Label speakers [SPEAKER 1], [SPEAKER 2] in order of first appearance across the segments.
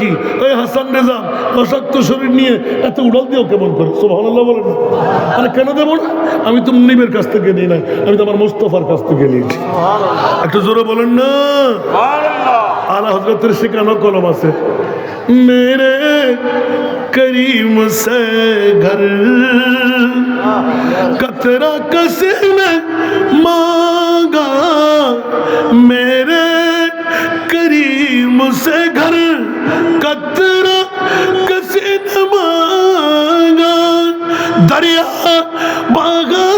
[SPEAKER 1] কি ওই হাসান নিজাম অশক্ত শরীর নিয়ে এত উড়াল দিয়েও কেমন করে সুবহানাল্লাহ বলেন। আরে কেন দেবো না? আমি তো মুনিবের কাছ থেকে নিই নাই, আমি তো আমার মুস্তাফার কাছ থেকে নিয়েছি। একটু জোরে বলেন না। আলা হযরতের শেখানো কলম আছে, মেরে करीम से घर कतरा किसी ने मांगा, मेरे करीम से घर कतरा किसी ने मांगा, दरिया बहा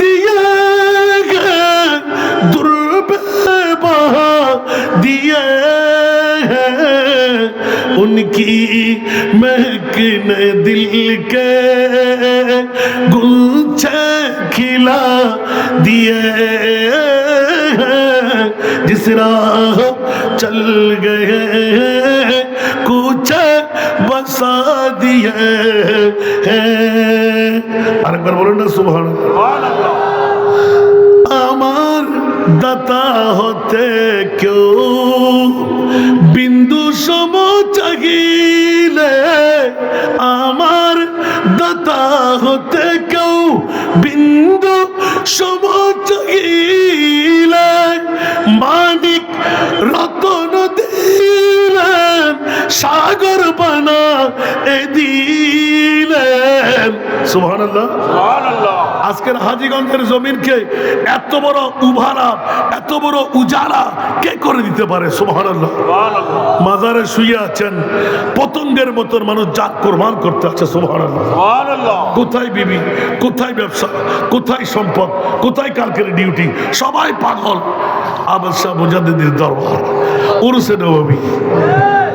[SPEAKER 1] दिए गए दुर्बे बहा दिए उनकी महकने दिल के गुलछे खिला दिए, जिस राह चल गए कुछ बसा दिए हैं। আরেকবার বলেন না সুবহানাল্লাহ। আমার দাতা হতে কেউ বিন্দু সম চাহিলে, আমার দাতা হতে কেউ বিন্দু সম চাহিলে, মানিক রতন দিলেন সাগর বানা এ দিলেন। সুবহানাল্লাহ সুবহানাল্লাহ। আজকের হাজীগঞ্জের জমিনকে এত বড় উভারা, এত বড় উজালা কে করে দিতে পারে? সুবহানাল্লাহ সুবহানাল্লাহ। মাজারে শুয়ে আছেন পতঙ্গের মতন মানুষ জাত কোরবান করতে আছে। সুবহানাল্লাহ সুবহানাল্লাহ। কোথায় বিবি, কোথায় ব্যবসা, কোথায় সম্পদ, কোথায় কালকের ডিউটি, সবাই পাগল। আবার শাহ মুজাদ্দিদের দরবার, উরুসে নববী।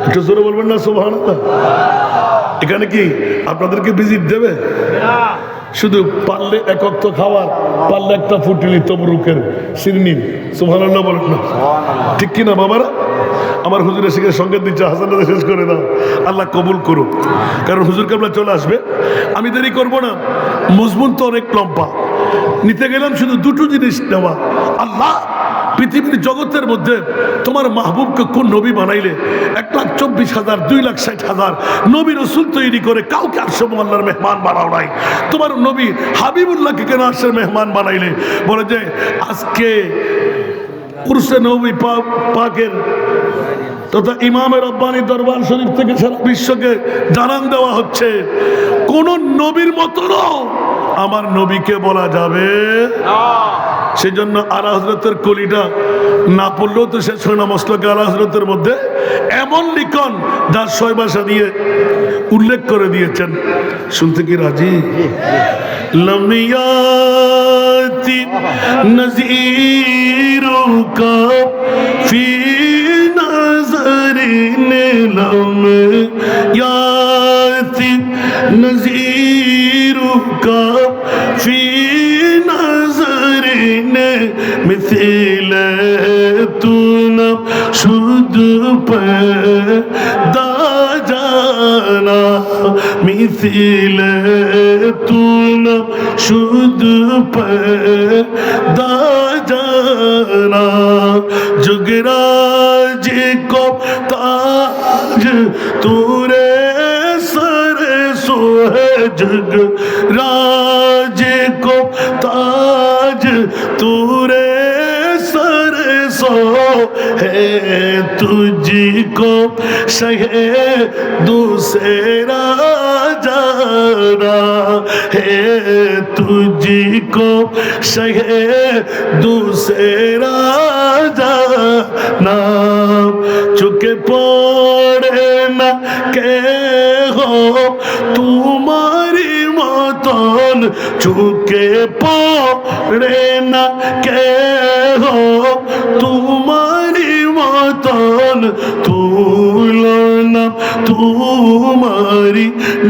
[SPEAKER 1] একটু জোরে বলবেন না সুবহানাল্লাহ। এখানে কি আপনাদেরকে ভিজিট দেবে? শুধু পারলে এক অক্ত খাওয়ার, পারলে একটা ফুটিলি তবরুকের সিরনি। সুবহানাল্লাহ বলেন না, ঠিক কিনা বাবারা? আমার হুজুরের শিখে সঙ্গীত দিচ্ছে, হাসান শেষ করে দাও, আল্লাহ কবুল করুক। কারণ হুজুর কাবলা চলে আসবে, আমি দেরি করব না। মজমুন তো অনেক লম্বা, নিতে গেলাম শুধু দুটো জিনিস নেওয়া। আল্লাহ পৃথিবীর জগতের মধ্যে তোমার মাহবুবকে কোন নবী বানাইলে 1,24,000 2,60,000 নবী রসুল তৈরি করে কাউকে আরশে আল্লাহর মেহমান বানাও নাই। তোমার নবী হাবিবুল্লাহকে কেন আরশের মেহমান বানাইলে? বলে যে আজকে উরসে নবী পাকের তথা ইমামে রব্বানি দরবার শরীফ থেকে সারা বিশ্বকে জানান দেওয়া হচ্ছে, কোন নবীর মতন আমার নবীকে বলা যাবে না। সেজন্য আলা হযরতের কলিটা না পড়লেও তো শেষ হয় না। মসলকে আলা হযরতের মধ্যে এমন লিখন যার 6 ভাষা দিয়ে উল্লেখ করে দিয়েছেন। শুনতে কি রাজি? লমিয়াতি নজিরুকা ফি নজরিনে, লমিয়াতি নজিরুকা ফি मिथिल तू न शुद्ध पैदा जाना, मिथिल तू न शुद्ध पैदा जाना, जुगराज को ताज तूरे सर सोहे, जुगराज को ताज तूरे सर सो है, तुझको सहे दूसरा जाना है, तुझको सहे दूसरा जाना, चुके पड़े न के हो तुम्हारी मतन, चुके पड़े न के हो तुम्हारी मतन, तुलना तुम्हारी न